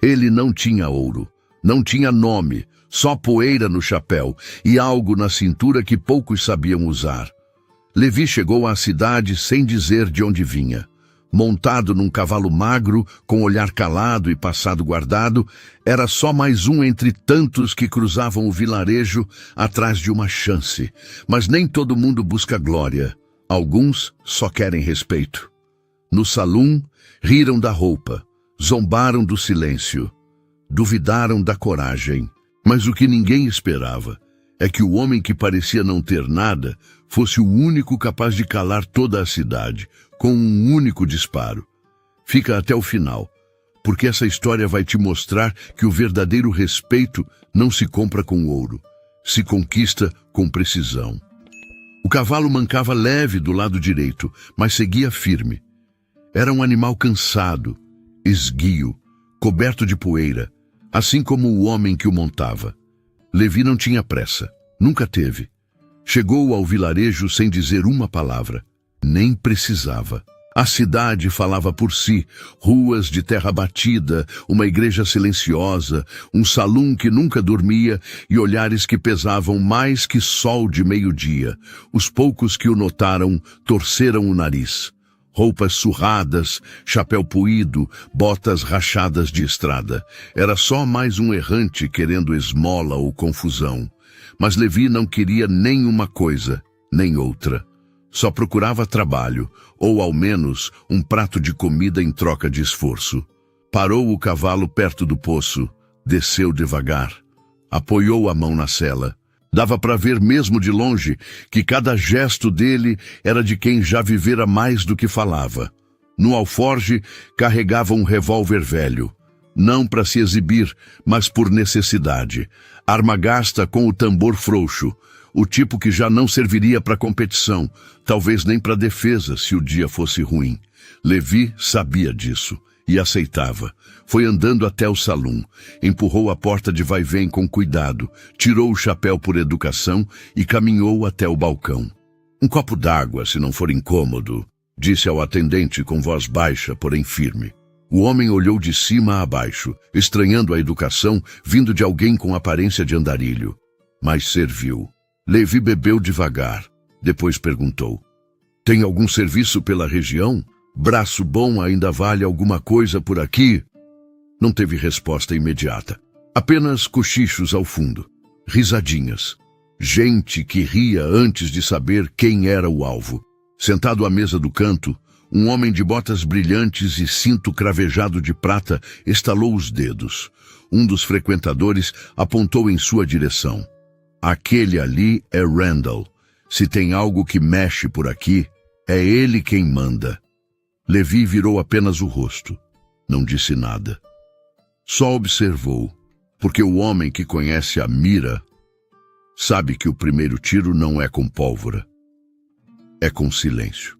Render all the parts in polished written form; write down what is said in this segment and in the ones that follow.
Ele não tinha ouro, não tinha nome, só poeira no chapéu e algo na cintura que poucos sabiam usar. Levi chegou à cidade sem dizer de onde vinha. Montado num cavalo magro, com olhar calado e passado guardado, era só mais um entre tantos que cruzavam o vilarejo atrás de uma chance. Mas nem todo mundo busca glória. Alguns só querem respeito. No salão, riram da roupa, zombaram do silêncio, duvidaram da coragem. Mas o que ninguém esperava é que o homem que parecia não ter nada fosse o único capaz de calar toda a cidade, com um único disparo. Fica até o final, porque essa história vai te mostrar que o verdadeiro respeito não se compra com ouro, se conquista com precisão. O cavalo mancava leve do lado direito, mas seguia firme. Era um animal cansado, esguio, coberto de poeira, assim como o homem que o montava. Levi não tinha pressa, nunca teve. Chegou ao vilarejo sem dizer uma palavra. Nem precisava. A cidade falava por si, ruas de terra batida, uma igreja silenciosa, um salão que nunca dormia e olhares que pesavam mais que sol de meio-dia. Os poucos que o notaram torceram o nariz. Roupas surradas, chapéu poído, botas rachadas de estrada. Era só mais um errante querendo esmola ou confusão. Mas Levi não queria nem uma coisa, nem outra. Só procurava trabalho, ou ao menos um prato de comida em troca de esforço. Parou o cavalo perto do poço, desceu devagar, apoiou a mão na sela. Dava para ver mesmo de longe que cada gesto dele era de quem já vivera mais do que falava. No alforge carregava um revólver velho, não para se exibir, mas por necessidade. Arma gasta com o tambor frouxo, o tipo que já não serviria para competição, talvez nem para defesa se o dia fosse ruim. Levi sabia disso e aceitava. Foi andando até o salão, empurrou a porta de vai-vem com cuidado, tirou o chapéu por educação e caminhou até o balcão. "Um copo d'água, se não for incômodo", disse ao atendente com voz baixa, porém firme. O homem olhou de cima a baixo, estranhando a educação vindo de alguém com aparência de andarilho. Mas serviu. Levi bebeu devagar. Depois perguntou: "Tem algum serviço pela região? Braço bom ainda vale alguma coisa por aqui?" Não teve resposta imediata. Apenas cochichos ao fundo. Risadinhas. Gente que ria antes de saber quem era o alvo. Sentado à mesa do canto, um homem de botas brilhantes e cinto cravejado de prata estalou os dedos. Um dos frequentadores apontou em sua direção. "Aquele ali é Randall. Se tem algo que mexe por aqui, é ele quem manda." Levi virou apenas o rosto. Não disse nada. Só observou, porque o homem que conhece a mira sabe que o primeiro tiro não é com pólvora, é com silêncio.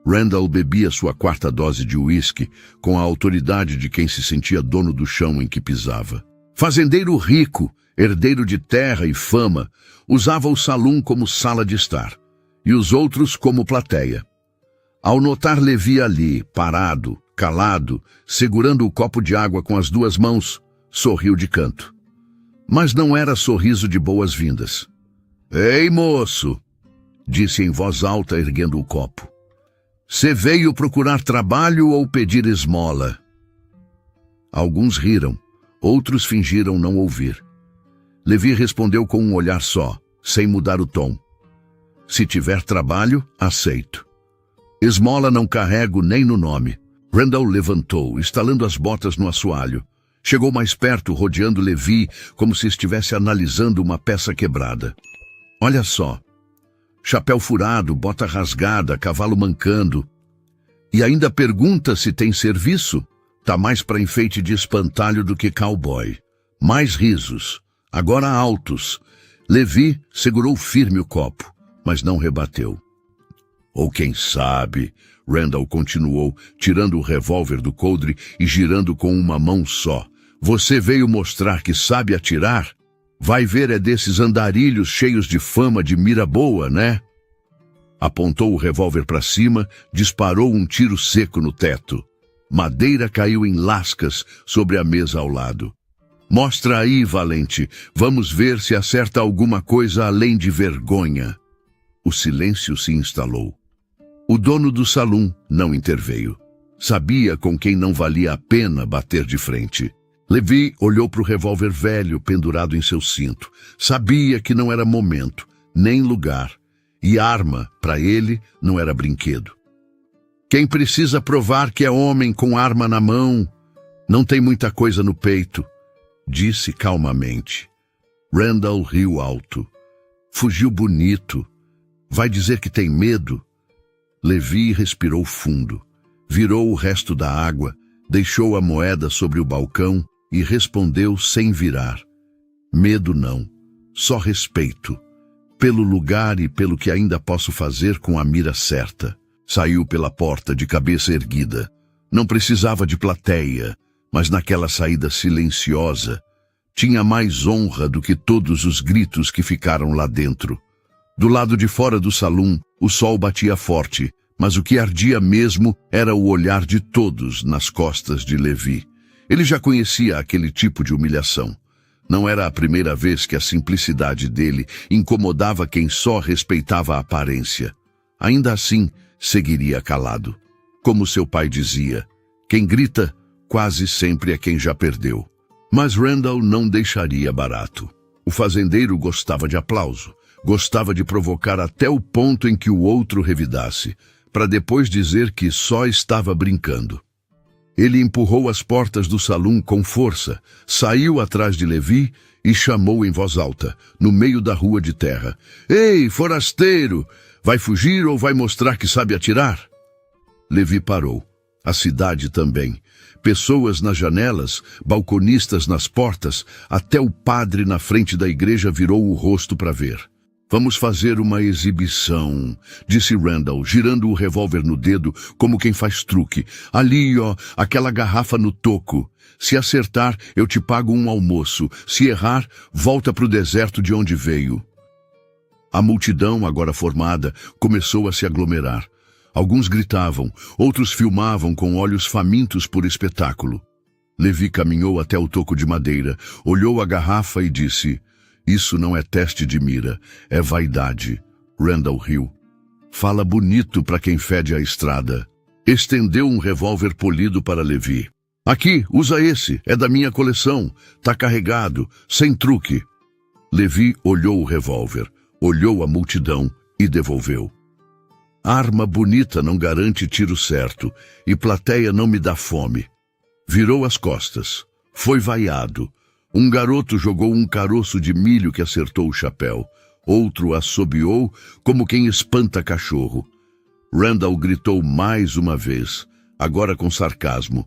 Randall bebia sua quarta dose de uísque com a autoridade de quem se sentia dono do chão em que pisava. Fazendeiro rico, herdeiro de terra e fama, usava o salão como sala de estar, e os outros como plateia. Ao notar Levi ali, parado, calado, segurando o copo de água com as duas mãos, sorriu de canto. Mas não era sorriso de boas-vindas. "Ei, moço!" disse em voz alta, erguendo o copo. "Cê veio procurar trabalho ou pedir esmola?" Alguns riram, outros fingiram não ouvir. Levi respondeu com um olhar só, sem mudar o tom. "Se tiver trabalho, aceito. Esmola não carrego nem no nome." Randall levantou, estalando as botas no assoalho. Chegou mais perto, rodeando Levi, como se estivesse analisando uma peça quebrada. "Olha só. Chapéu furado, bota rasgada, cavalo mancando. E ainda pergunta se tem serviço? Tá mais para enfeite de espantalho do que cowboy." Mais risos, agora altos. Levi segurou firme o copo, mas não rebateu. "Ou quem sabe," Randall continuou, tirando o revólver do coldre e girando com uma mão só. "Você veio mostrar que sabe atirar? Vai ver é desses andarilhos cheios de fama de mira boa, né?" Apontou o revólver para cima, disparou um tiro seco no teto. Madeira caiu em lascas sobre a mesa ao lado. Mostra aí, valente. Vamos ver se acerta alguma coisa além de vergonha. O silêncio se instalou. O dono do salão não interveio. Sabia com quem não valia a pena bater de frente. Levi olhou para o revólver velho pendurado em seu cinto. Sabia que não era momento, nem lugar. E arma, para ele, não era brinquedo. Quem precisa provar que é homem com arma na mão, não tem muita coisa no peito, disse calmamente. Randall riu alto. Fugiu bonito. Vai dizer que tem medo? Levi respirou fundo. Virou o resto da água, deixou a moeda sobre o balcão e respondeu sem virar. Medo não, só respeito. Pelo lugar e pelo que ainda posso fazer com a mira certa. Saiu pela porta de cabeça erguida. Não precisava de plateia, mas naquela saída silenciosa, tinha mais honra do que todos os gritos que ficaram lá dentro. Do lado de fora do salão, o sol batia forte, mas o que ardia mesmo era o olhar de todos nas costas de Levi. Ele já conhecia aquele tipo de humilhação. Não era a primeira vez que a simplicidade dele incomodava quem só respeitava a aparência. Ainda assim, seguiria calado. Como seu pai dizia, quem grita quase sempre é quem já perdeu. Mas Randall não deixaria barato. O fazendeiro gostava de aplauso, gostava de provocar até o ponto em que o outro revidasse, para depois dizer que só estava brincando. Ele empurrou as portas do salão com força, saiu atrás de Levi e chamou em voz alta, no meio da rua de terra. Ei, forasteiro! Vai fugir ou vai mostrar que sabe atirar? Levi parou. A cidade também. Pessoas nas janelas, balconistas nas portas, até o padre na frente da igreja virou o rosto para ver. Vamos fazer uma exibição, disse Randall, girando o revólver no dedo como quem faz truque. Ali, ó, aquela garrafa no toco. Se acertar, eu te pago um almoço. Se errar, volta para o deserto de onde veio. A multidão, agora formada, começou a se aglomerar. Alguns gritavam, outros filmavam com olhos famintos por espetáculo. Levi caminhou até o toco de madeira, olhou a garrafa e disse... Isso não é teste de mira, é vaidade. Randall riu. Fala bonito para quem fede a estrada. Estendeu um revólver polido para Levi. Aqui, usa esse, é da minha coleção. Tá carregado, sem truque. Levi olhou o revólver, olhou a multidão e devolveu. Arma bonita não garante tiro certo, e plateia não me dá fome. Virou as costas. Foi vaiado. Um garoto jogou um caroço de milho que acertou o chapéu. Outro assobiou como quem espanta cachorro. Randall gritou mais uma vez, agora com sarcasmo.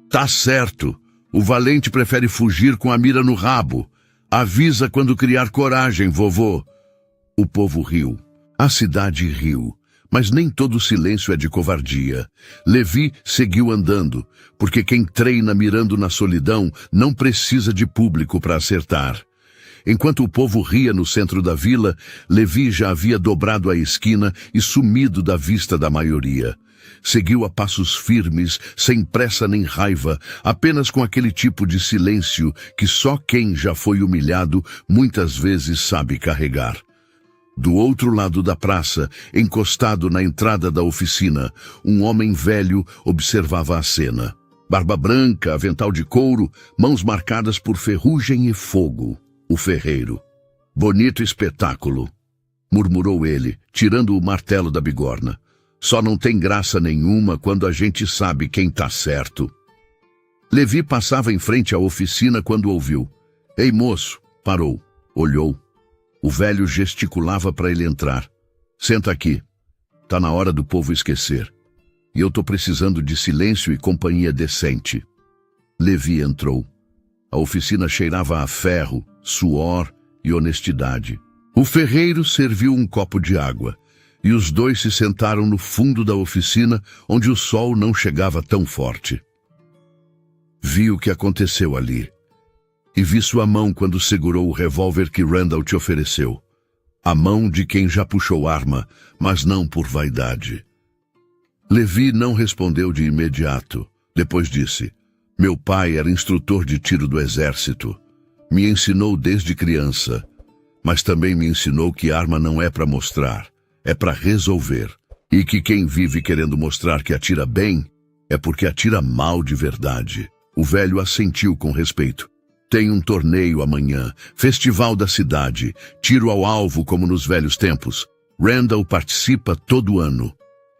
Tá certo. O valente prefere fugir com a mira no rabo. Avisa quando criar coragem, vovô. O povo riu. A cidade riu. Mas nem todo silêncio é de covardia. Levi seguiu andando, porque quem treina mirando na solidão não precisa de público para acertar. Enquanto o povo ria no centro da vila, Levi já havia dobrado a esquina e sumido da vista da maioria. Seguiu a passos firmes, sem pressa nem raiva, apenas com aquele tipo de silêncio que só quem já foi humilhado muitas vezes sabe carregar. Do outro lado da praça, encostado na entrada da oficina, um homem velho observava a cena. Barba branca, avental de couro, mãos marcadas por ferrugem e fogo. O ferreiro. Bonito espetáculo, murmurou ele, tirando o martelo da bigorna. Só não tem graça nenhuma quando a gente sabe quem tá certo. Levi passava em frente à oficina quando ouviu. Ei, moço! Parou, olhou. O velho gesticulava para ele entrar. Senta aqui. Tá na hora do povo esquecer. E eu tô precisando de silêncio e companhia decente. Levi entrou. A oficina cheirava a ferro, suor e honestidade. O ferreiro serviu um copo de água, e os dois se sentaram no fundo da oficina, onde o sol não chegava tão forte. Vi o que aconteceu ali. E vi sua mão quando segurou o revólver que Randall te ofereceu. A mão de quem já puxou arma, mas não por vaidade. Levi não respondeu de imediato. Depois disse: meu pai era instrutor de tiro do exército. Me ensinou desde criança, mas também me ensinou que arma não é para mostrar, é para resolver. E que quem vive querendo mostrar que atira bem, é porque atira mal de verdade. O velho assentiu com respeito. Tem um torneio amanhã, festival da cidade, tiro ao alvo como nos velhos tempos. Randall participa todo ano.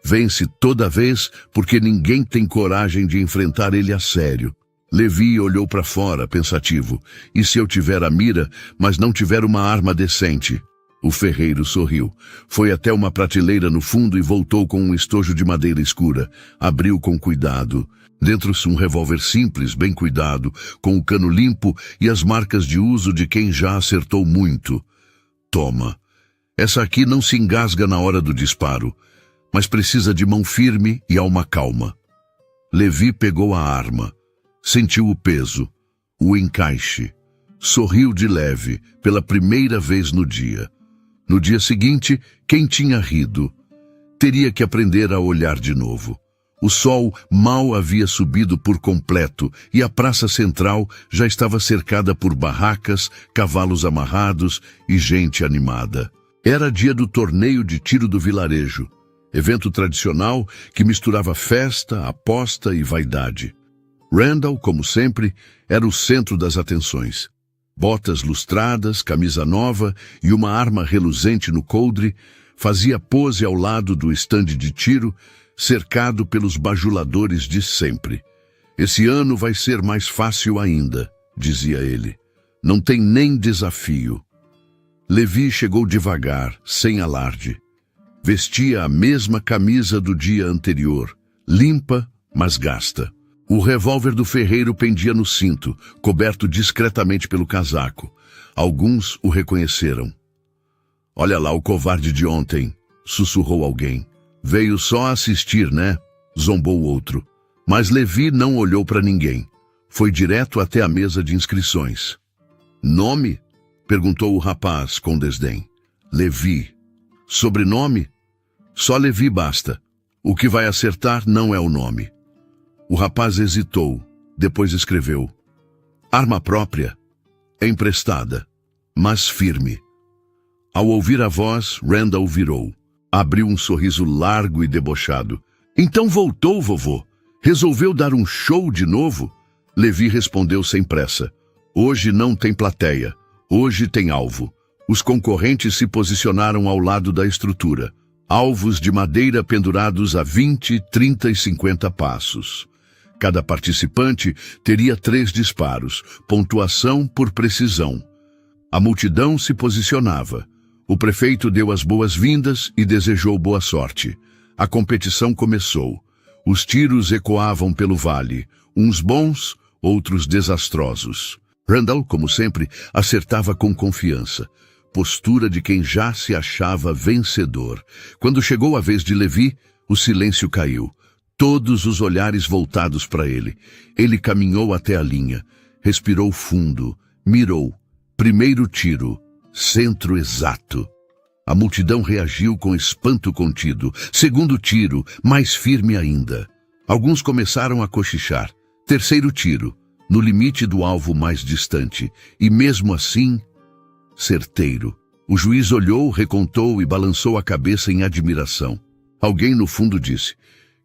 Vence toda vez porque ninguém tem coragem de enfrentar ele a sério. Levi olhou para fora, pensativo. E se eu tiver a mira, mas não tiver uma arma decente? O ferreiro sorriu. Foi até uma prateleira no fundo e voltou com um estojo de madeira escura. Abriu com cuidado. Dentro um revólver simples, bem cuidado, com o cano limpo e as marcas de uso de quem já acertou muito. Toma. Essa aqui não se engasga na hora do disparo, mas precisa de mão firme e alma calma. Levi pegou a arma. Sentiu o peso, o encaixe. Sorriu de leve, pela primeira vez no dia. No dia seguinte, quem tinha rido? Teria que aprender a olhar de novo. O sol mal havia subido por completo e a praça central já estava cercada por barracas, cavalos amarrados e gente animada. Era dia do torneio de tiro do vilarejo, evento tradicional que misturava festa, aposta e vaidade. Randall, como sempre, era o centro das atenções. Botas lustradas, camisa nova e uma arma reluzente no coldre, fazia pose ao lado do estande de tiro, cercado pelos bajuladores de sempre. Esse ano vai ser mais fácil ainda, dizia ele. Não tem nem desafio. Levi chegou devagar, sem alarde. Vestia a mesma camisa do dia anterior, limpa, mas gasta. O revólver do ferreiro pendia no cinto, coberto discretamente pelo casaco. Alguns o reconheceram. Olha lá o covarde de ontem, sussurrou alguém. Veio só assistir, né? Zombou o outro. Mas Levi não olhou para ninguém. Foi direto até a mesa de inscrições. Nome? Perguntou o rapaz com desdém. Levi. Sobrenome? Só Levi basta. O que vai acertar não é o nome. O rapaz hesitou, depois escreveu. Arma própria, emprestada, mas firme. Ao ouvir a voz, Randall virou. Abriu um sorriso largo e debochado. Então voltou, vovô. Resolveu dar um show de novo? Levi respondeu sem pressa. Hoje não tem plateia. Hoje tem alvo. Os concorrentes se posicionaram ao lado da estrutura. Alvos de madeira pendurados a 20, 30 e 50 passos. Cada participante teria 3 disparos, pontuação por precisão. A multidão se posicionava. O prefeito deu as boas-vindas e desejou boa sorte. A competição começou. Os tiros ecoavam pelo vale, uns bons, outros desastrosos. Randall, como sempre, acertava com confiança. Postura de quem já se achava vencedor. Quando chegou a vez de Levi, o silêncio caiu. Todos os olhares voltados para ele. Ele caminhou até a linha, respirou fundo, mirou. Primeiro tiro, centro exato. A multidão reagiu com espanto contido. Segundo tiro, mais firme ainda. Alguns começaram a cochichar. Terceiro tiro, no limite do alvo mais distante. E mesmo assim, certeiro. O juiz olhou, recontou e balançou a cabeça em admiração. Alguém no fundo disse: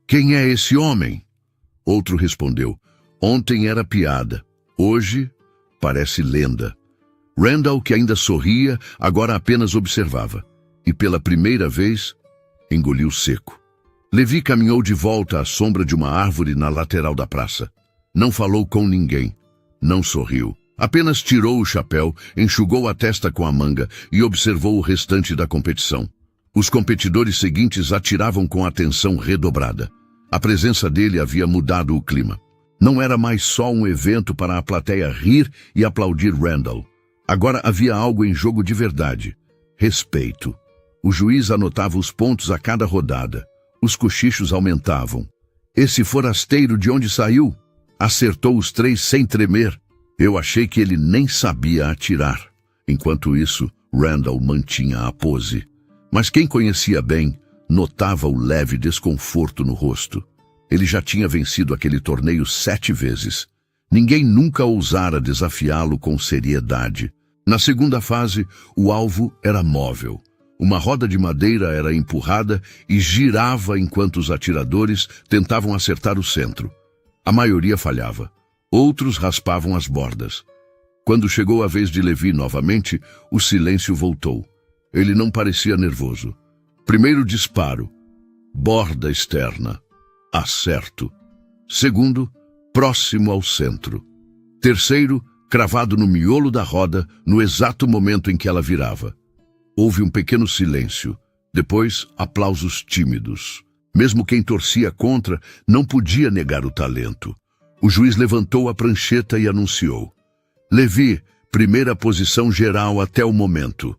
quem é esse homem? Outro respondeu: ontem era piada, hoje parece lenda. Randall, que ainda sorria, agora apenas observava. E pela primeira vez, engoliu seco. Levi caminhou de volta à sombra de uma árvore na lateral da praça. Não falou com ninguém, não sorriu. Apenas tirou o chapéu, enxugou a testa com a manga e observou o restante da competição. Os competidores seguintes atiravam com atenção redobrada. A presença dele havia mudado o clima. Não era mais só um evento para a plateia rir e aplaudir Randall. Agora havia algo em jogo de verdade. Respeito. O juiz anotava os pontos a cada rodada. Os cochichos aumentavam. Esse forasteiro de onde saiu? Acertou os 3 sem tremer. Eu achei que ele nem sabia atirar. Enquanto isso, Randall mantinha a pose. Mas quem conhecia bem, notava o leve desconforto no rosto. Ele já tinha vencido aquele torneio 7 vezes. Ninguém nunca ousara desafiá-lo com seriedade. Na segunda fase, o alvo era móvel. Uma roda de madeira era empurrada e girava enquanto os atiradores tentavam acertar o centro. A maioria falhava. Outros raspavam as bordas. Quando chegou a vez de Levi novamente, o silêncio voltou. Ele não parecia nervoso. Primeiro disparo. Borda externa. Acerto. Segundo, próximo ao centro. Terceiro, cravado no miolo da roda, no exato momento em que ela virava. Houve um pequeno silêncio. Depois, aplausos tímidos. Mesmo quem torcia contra não podia negar o talento. O juiz levantou a prancheta e anunciou: Levi, primeira posição geral até o momento.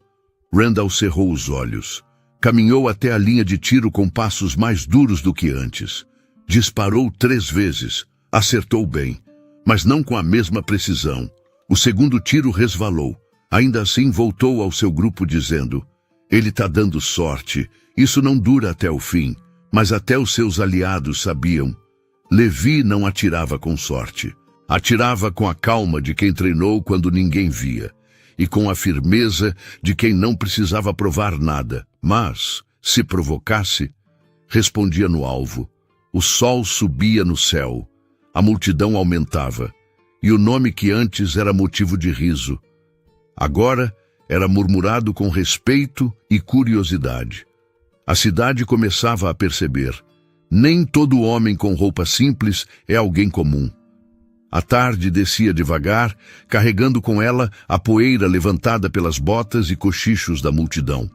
Randall cerrou os olhos. Caminhou até a linha de tiro com passos mais duros do que antes. Disparou 3 vezes. Acertou bem, mas não com a mesma precisão. O segundo tiro resvalou. Ainda assim voltou ao seu grupo dizendo: ele está dando sorte. Isso não dura até o fim. Mas até os seus aliados sabiam. Levi não atirava com sorte. Atirava com a calma de quem treinou quando ninguém via. E com a firmeza de quem não precisava provar nada. Mas, se provocasse, respondia no alvo. O sol subia no céu. A multidão aumentava. E o nome que antes era motivo de riso, agora era murmurado com respeito e curiosidade. A cidade começava a perceber. Nem todo homem com roupa simples é alguém comum. A tarde descia devagar, carregando com ela a poeira levantada pelas botas e cochichos da multidão.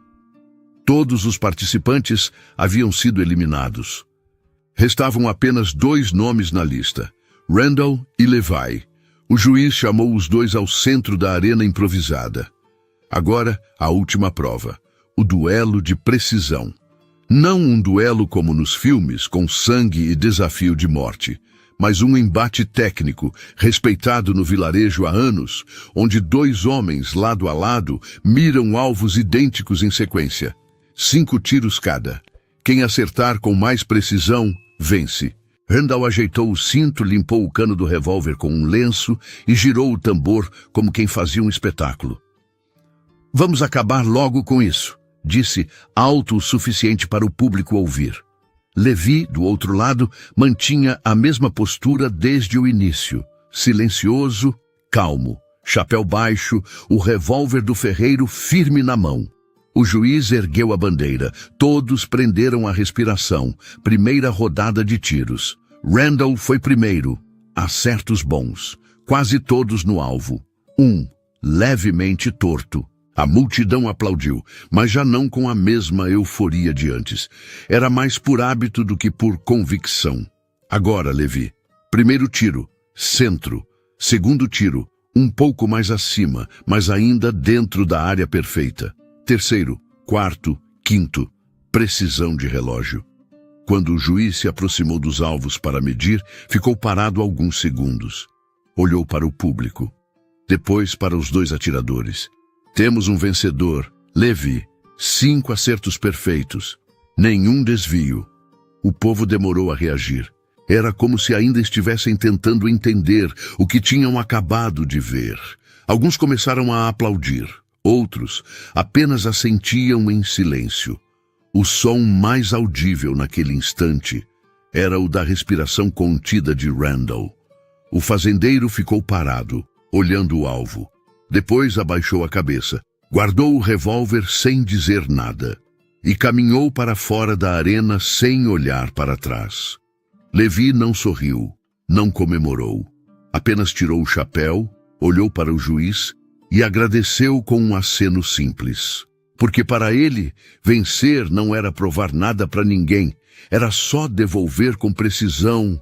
Todos os participantes haviam sido eliminados. Restavam apenas 2 nomes na lista, Randall e Levi. O juiz chamou os 2 ao centro da arena improvisada. Agora, a última prova, o duelo de precisão. Não um duelo como nos filmes, com sangue e desafio de morte, mas um embate técnico, respeitado no vilarejo há anos, onde 2 homens, lado a lado, miram alvos idênticos em sequência. 5 tiros cada. Quem acertar com mais precisão, vence. Randall ajeitou o cinto, limpou o cano do revólver com um lenço e girou o tambor como quem fazia um espetáculo. Vamos acabar logo com isso, disse, alto o suficiente para o público ouvir. Levi, do outro lado, mantinha a mesma postura desde o início, silencioso, calmo, chapéu baixo, o revólver do ferreiro firme na mão. O juiz ergueu a bandeira. Todos prenderam a respiração. Primeira rodada de tiros. Randall foi primeiro. Acertos bons. Quase todos no alvo. 1, levemente torto. A multidão aplaudiu, mas já não com a mesma euforia de antes. Era mais por hábito do que por convicção. Agora, Levi. Primeiro tiro. Centro. Segundo tiro. Um pouco mais acima, mas ainda dentro da área perfeita. Terceiro, quarto, quinto, precisão de relógio. Quando o juiz se aproximou dos alvos para medir, ficou parado alguns segundos. Olhou para o público. Depois para os 2 atiradores. Temos um vencedor, Levi. 5 acertos perfeitos. Nenhum desvio. O povo demorou a reagir. Era como se ainda estivessem tentando entender o que tinham acabado de ver. Alguns começaram a aplaudir. Outros apenas assentiam em silêncio. O som mais audível naquele instante era o da respiração contida de Randall. O fazendeiro ficou parado, olhando o alvo. Depois abaixou a cabeça, guardou o revólver sem dizer nada e caminhou para fora da arena sem olhar para trás. Levi não sorriu, não comemorou. Apenas tirou o chapéu, olhou para o juiz e agradeceu com um aceno simples. Porque para ele, vencer não era provar nada para ninguém, era só devolver com precisão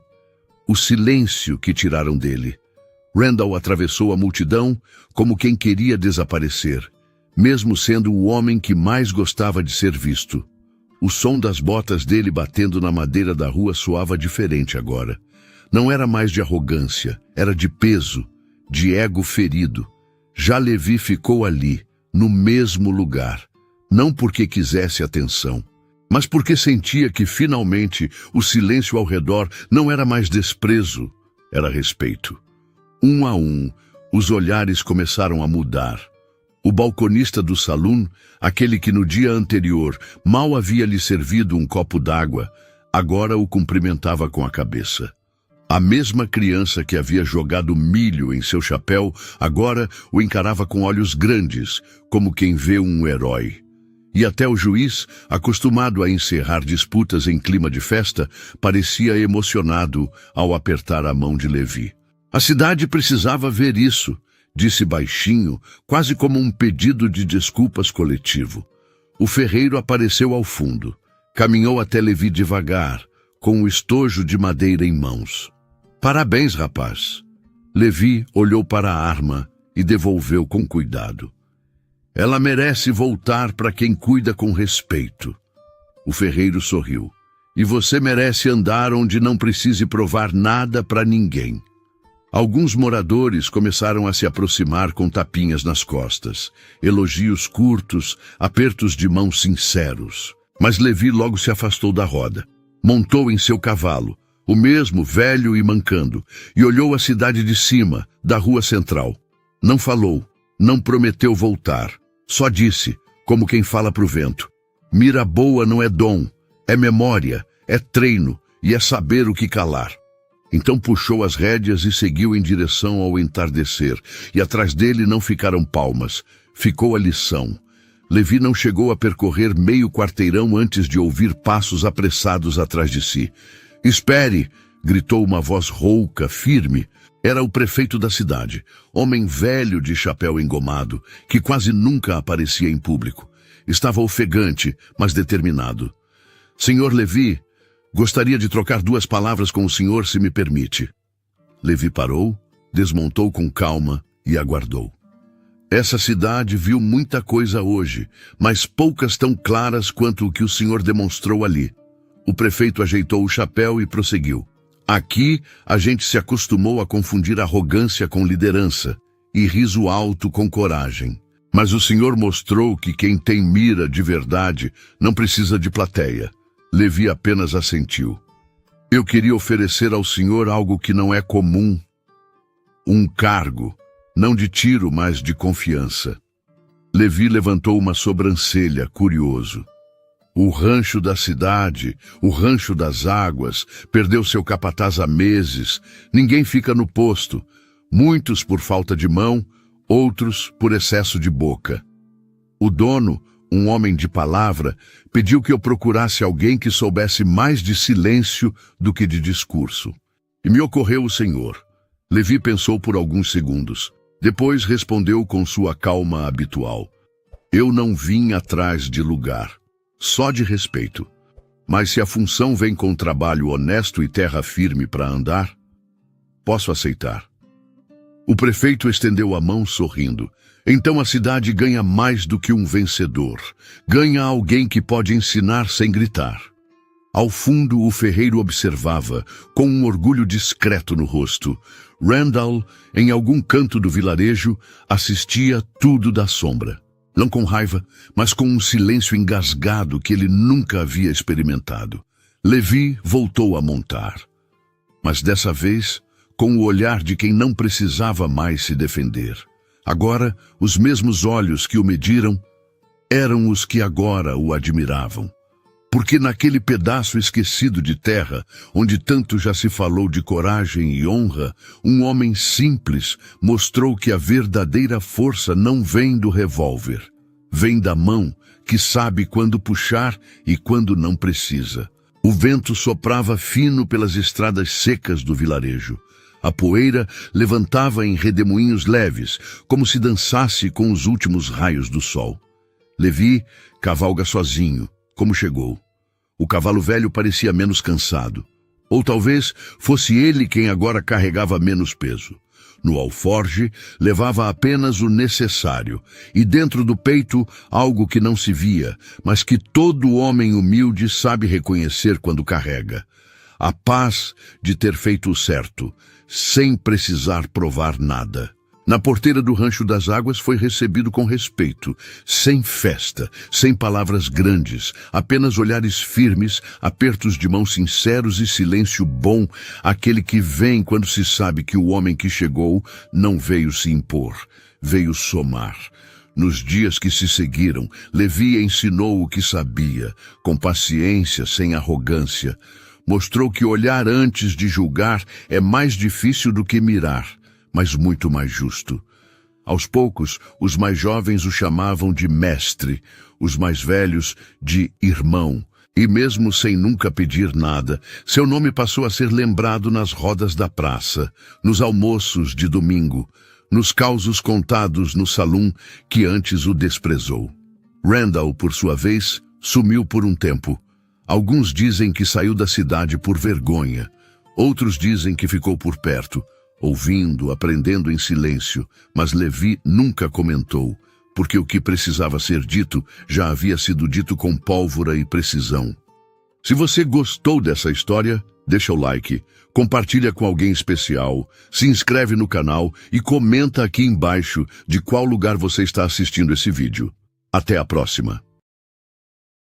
o silêncio que tiraram dele. Randall atravessou a multidão como quem queria desaparecer, mesmo sendo o homem que mais gostava de ser visto. O som das botas dele batendo na madeira da rua soava diferente agora. Não era mais de arrogância, era de peso, de ego ferido. Já Levi ficou ali, no mesmo lugar, não porque quisesse atenção, mas porque sentia que, finalmente, o silêncio ao redor não era mais desprezo, era respeito. Um a um, os olhares começaram a mudar. O balconista do salão, aquele que no dia anterior mal havia lhe servido um copo d'água, agora o cumprimentava com a cabeça. A mesma criança que havia jogado milho em seu chapéu, agora o encarava com olhos grandes, como quem vê um herói. E até o juiz, acostumado a encerrar disputas em clima de festa, parecia emocionado ao apertar a mão de Levi. A cidade precisava ver isso, disse baixinho, quase como um pedido de desculpas coletivo. O ferreiro apareceu ao fundo. Caminhou até Levi devagar, com o estojo de madeira em mãos. Parabéns, rapaz. Levi olhou para a arma e devolveu com cuidado. Ela merece voltar para quem cuida com respeito. O ferreiro sorriu. E você merece andar onde não precise provar nada para ninguém. Alguns moradores começaram a se aproximar com tapinhas nas costas, elogios curtos, apertos de mão sinceros. Mas Levi logo se afastou da roda. Montou em seu cavalo, o mesmo velho e mancando, e olhou a cidade de cima, da rua central. Não falou, não prometeu voltar. Só disse, como quem fala pro vento: mira boa não é dom, é memória, é treino e é saber o que calar. Então puxou as rédeas e seguiu em direção ao entardecer, e atrás dele não ficaram palmas, ficou a lição. Levi não chegou a percorrer meio quarteirão antes de ouvir passos apressados atrás de si. Espere! Gritou uma voz rouca, firme. Era o prefeito da cidade, homem velho de chapéu engomado, que quase nunca aparecia em público. Estava ofegante, mas determinado. Senhor Levi, gostaria de trocar 2 palavras com o senhor, se me permite. Levi parou, desmontou com calma e aguardou. Essa cidade viu muita coisa hoje, mas poucas tão claras quanto o que o senhor demonstrou ali. O prefeito ajeitou o chapéu e prosseguiu. Aqui, a gente se acostumou a confundir arrogância com liderança e riso alto com coragem. Mas o senhor mostrou que quem tem mira de verdade não precisa de plateia. Levi apenas assentiu. Eu queria oferecer ao senhor algo que não é comum. Um cargo, não de tiro, mas de confiança. Levi levantou uma sobrancelha, curioso. O rancho da cidade, o rancho das águas, perdeu seu capataz há meses. Ninguém fica no posto. Muitos por falta de mão, outros por excesso de boca. O dono, um homem de palavra, pediu que eu procurasse alguém que soubesse mais de silêncio do que de discurso. E me ocorreu o senhor. Levi pensou por alguns segundos. Depois respondeu com sua calma habitual. Eu não vim atrás de lugar. Só de respeito. Mas se a função vem com trabalho honesto e terra firme para andar, posso aceitar. O prefeito estendeu a mão sorrindo. Então a cidade ganha mais do que um vencedor. Ganha alguém que pode ensinar sem gritar. Ao fundo, o ferreiro observava, com um orgulho discreto no rosto. Randall, em algum canto do vilarejo, assistia tudo da sombra. Não com raiva, mas com um silêncio engasgado que ele nunca havia experimentado. Levi voltou a montar. Mas dessa vez, com o olhar de quem não precisava mais se defender. Agora, os mesmos olhos que o mediram eram os que agora o admiravam. Porque naquele pedaço esquecido de terra, onde tanto já se falou de coragem e honra, um homem simples mostrou que a verdadeira força não vem do revólver. Vem da mão, que sabe quando puxar e quando não precisa. O vento soprava fino pelas estradas secas do vilarejo. A poeira levantava em redemoinhos leves, como se dançasse com os últimos raios do sol. Levi cavalga sozinho, como chegou. O cavalo velho parecia menos cansado. Ou talvez fosse ele quem agora carregava menos peso. No alforge, levava apenas o necessário, e dentro do peito, algo que não se via, mas que todo homem humilde sabe reconhecer quando carrega. A paz de ter feito o certo, sem precisar provar nada. Na porteira do Rancho das Águas foi recebido com respeito, sem festa, sem palavras grandes, apenas olhares firmes, apertos de mão sinceros e silêncio bom, aquele que vem quando se sabe que o homem que chegou não veio se impor, veio somar. Nos dias que se seguiram, Levi ensinou o que sabia, com paciência, sem arrogância. Mostrou que olhar antes de julgar é mais difícil do que mirar, mas muito mais justo. Aos poucos, os mais jovens o chamavam de mestre, os mais velhos de irmão, e mesmo sem nunca pedir nada, seu nome passou a ser lembrado nas rodas da praça, nos almoços de domingo, nos causos contados no salão que antes o desprezou. Randall, por sua vez, sumiu por um tempo. Alguns dizem que saiu da cidade por vergonha, outros dizem que ficou por perto, ouvindo, aprendendo em silêncio, mas Levi nunca comentou, porque o que precisava ser dito já havia sido dito com pólvora e precisão. Se você gostou dessa história, deixa o like, compartilha com alguém especial, se inscreve no canal e comenta aqui embaixo de qual lugar você está assistindo esse vídeo. Até a próxima!